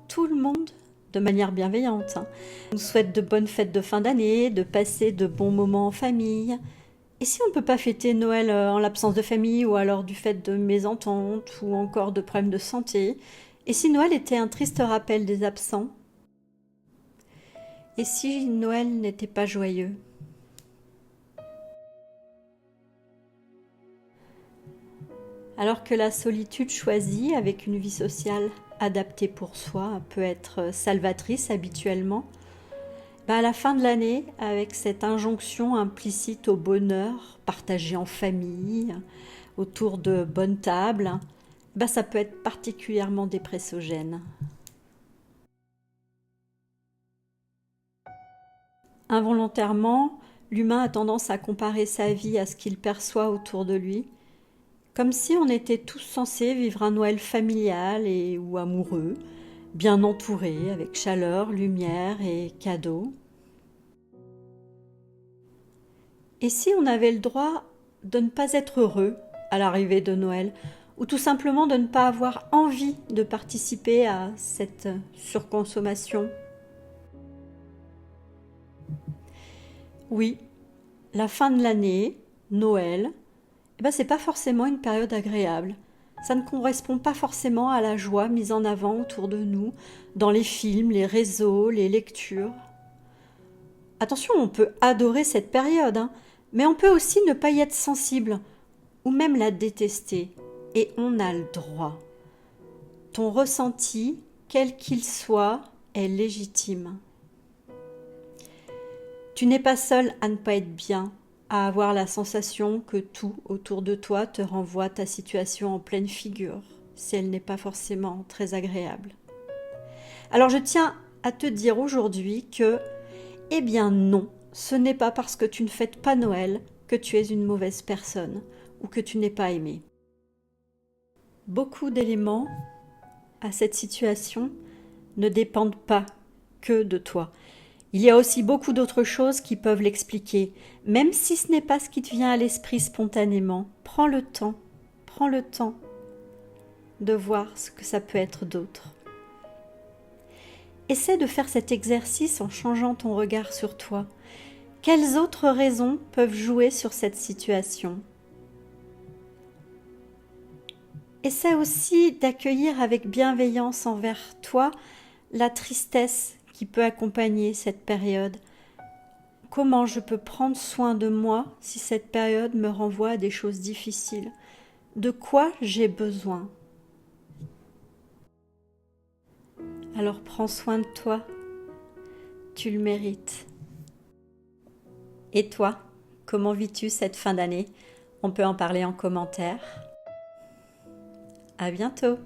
tout le monde de manière bienveillante. On nous souhaite de bonnes fêtes de fin d'année, de passer de bons moments en famille. Et si on ne peut pas fêter Noël en l'absence de famille ou alors du fait de mésententes ou encore de problèmes de santé? Et si Noël était un triste rappel des absents? Et si Noël n'était pas joyeux? Alors que la solitude choisie avec une vie sociale adaptée pour soi peut être salvatrice habituellement, à la fin de l'année, avec cette injonction implicite au bonheur partagé en famille, autour de bonnes tables, ça peut être particulièrement dépressogène. Involontairement, l'humain a tendance à comparer sa vie à ce qu'il perçoit autour de lui, comme si on était tous censés vivre un Noël familial ou amoureux, bien entouré, avec chaleur, lumière et cadeaux. Et si on avait le droit de ne pas être heureux à l'arrivée de Noël, ou tout simplement de ne pas avoir envie de participer à cette surconsommation? Oui, la fin de l'année, Noël, c'est pas forcément une période agréable. Ça ne correspond pas forcément à la joie mise en avant autour de nous, dans les films, les réseaux, les lectures. Attention, on peut adorer cette période, mais on peut aussi ne pas y être sensible, ou même la détester. Et on a le droit. Ton ressenti, quel qu'il soit, est légitime. Tu n'es pas seul à ne pas être bien, à avoir la sensation que tout autour de toi te renvoie ta situation en pleine figure, si elle n'est pas forcément très agréable. Alors je tiens à te dire aujourd'hui que, eh bien non, ce n'est pas parce que tu ne fêtes pas Noël que tu es une mauvaise personne ou que tu n'es pas aimé. Beaucoup d'éléments à cette situation ne dépendent pas que de toi. Il y a aussi beaucoup d'autres choses qui peuvent l'expliquer. Même si ce n'est pas ce qui te vient à l'esprit spontanément, prends le temps de voir ce que ça peut être d'autre. Essaie de faire cet exercice en changeant ton regard sur toi. Quelles autres raisons peuvent jouer sur cette situation ? Essaie aussi d'accueillir avec bienveillance envers toi la tristesse qui peut accompagner cette période. Comment je peux prendre soin de moi si cette période me renvoie à des choses difficiles? De quoi j'ai besoin? Alors prends soin de toi, tu le mérites. Et toi, comment vis-tu cette fin d'année? On peut en parler en commentaire. À bientôt!